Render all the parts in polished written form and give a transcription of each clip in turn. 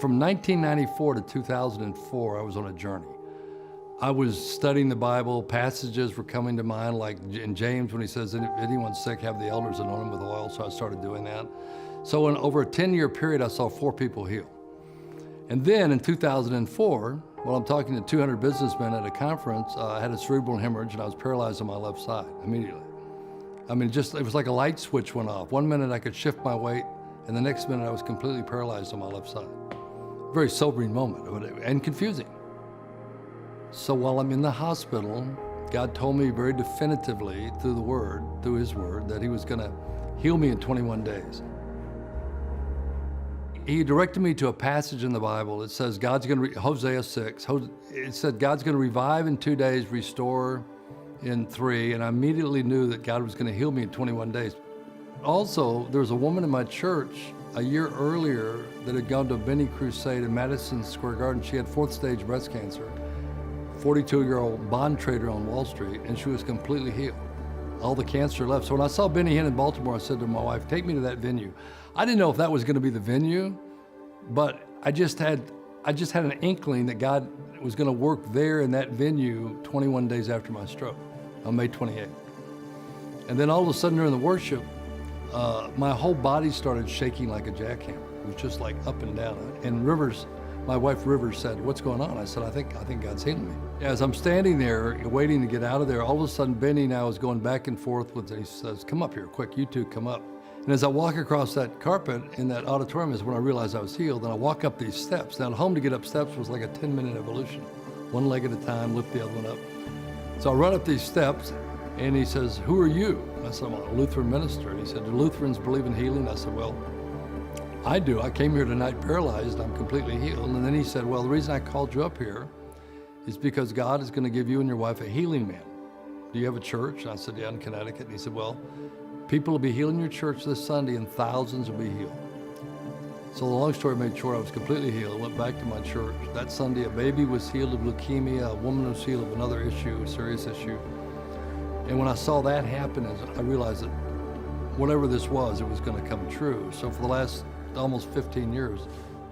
From 1994 to 2004, I was on a journey. I was studying the Bible, passages were coming to mind, like in James when he says, if anyone's sick, have the elders anoint him with oil, so I started doing that. So in over a 10-year period, I saw 4 people heal. And then in 2004, while I'm talking to 200 businessmen at a conference, I had a cerebral hemorrhage and I was paralyzed on my left side immediately. I mean, it was like a light switch went off. One minute I could shift my weight, and the next minute I was completely paralyzed on my left side. Very sobering moment, and confusing. So while I'm in the hospital, God told me very definitively through the Word, through His Word, that He was gonna heal me in 21 days. He directed me to a passage in the Bible. It says God's gonna, Hosea 6, it said God's gonna revive in 2 days, restore in 3, and I immediately knew that God was gonna heal me in 21 days. Also, there was a woman in my church a year earlier that had gone to a Benny crusade in Madison Square Garden. She had 4th stage breast cancer, 42-year-old bond trader on Wall Street, and she was completely healed. All the cancer left. So when I saw Benny Hinn in Baltimore, I said to my wife, take me to that venue. I didn't know if that was gonna be the venue, but I just had an inkling that God was gonna work there in that venue 21 days after my stroke, on May 28th. And then all of a sudden during the worship, my whole body started shaking like a jackhammer. It was just like up and down. And Rivers, my wife Rivers said, what's going on? I said, I think God's healing me. As I'm standing there waiting to get out of there, all of a sudden Benny now is going back and forth with, he says, come up here quick, you two come up. And as I walk across that carpet in that auditorium is when I realized I was healed, and I walk up these steps. Now at home to get up steps was like a 10-minute evolution. One leg at a time, lift the other one up. So I run up these steps, and he says, who are you? I said, I'm a Lutheran minister. And he said, do Lutherans believe in healing? I said, well, I do. I came here tonight paralyzed. I'm completely healed. And then he said, well, the reason I called you up here is because God is going to give you and your wife a healing man. Do you have a church? And I said, yeah, in Connecticut. And he said, well, people will be healed in your church this Sunday and thousands will be healed. So the long story made short, I was completely healed. Went back to my church. That Sunday, a baby was healed of leukemia. A woman was healed of another issue, a serious issue. And when I saw that happen, I realized that whatever this was, it was going to come true. So for the last almost 15 years,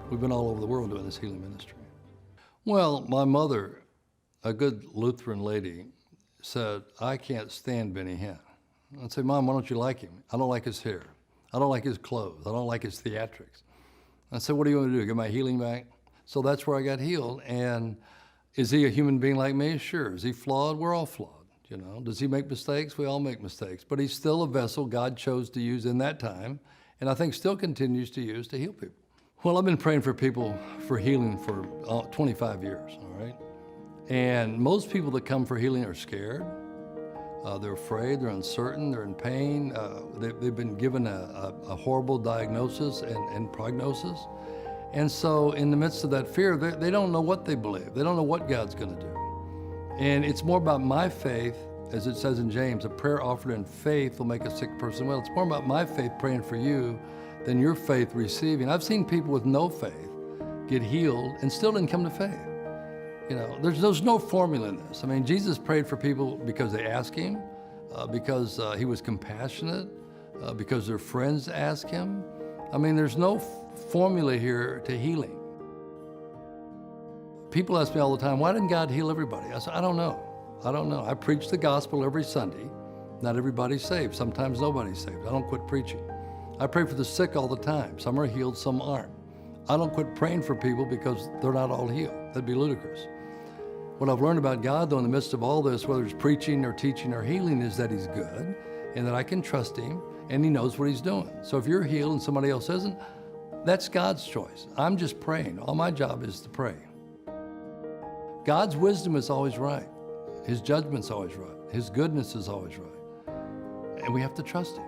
we've been all over the world doing this healing ministry. Well, my mother, a good Lutheran lady, said, I can't stand Benny Hinn. I'd say, Mom, why don't you like him? I don't like his hair. I don't like his clothes. I don't like his theatrics. I said, what do you want me to do, get my healing back? So that's where I got healed. And is he a human being like me? Sure. Is he flawed? We're all flawed. You know, does he make mistakes? We all make mistakes, but he's still a vessel God chose to use in that time, and I think still continues to use to heal people. Well, I've been praying for people for healing for 25 years, all right? And most people that come for healing are scared. They're afraid, they're uncertain, they're in pain. They've been given a horrible diagnosis and prognosis. And so in the midst of that fear, they don't know what they believe. They don't know what God's gonna do. And it's more about my faith, as it says in James, a prayer offered in faith will make a sick person well. It's more about my faith praying for you than your faith receiving. I've seen people with no faith get healed and still didn't come to faith. You know, there's no formula in this. I mean, Jesus prayed for people because they asked him, because he was compassionate, because their friends asked him. I mean, there's no formula here to healing. People ask me all the time, why didn't God heal everybody? I said, I don't know. I don't know. I preach the gospel every Sunday. Not everybody's saved. Sometimes nobody's saved. I don't quit preaching. I pray for the sick all the time. Some are healed, some aren't. I don't quit praying for people because they're not all healed. That'd be ludicrous. What I've learned about God, though, in the midst of all this, whether it's preaching or teaching or healing, is that he's good and that I can trust him and he knows what he's doing. So if you're healed and somebody else isn't, that's God's choice. I'm just praying. All my job is to pray. God's wisdom is always right. His judgment's always right. His goodness is always right. And we have to trust him.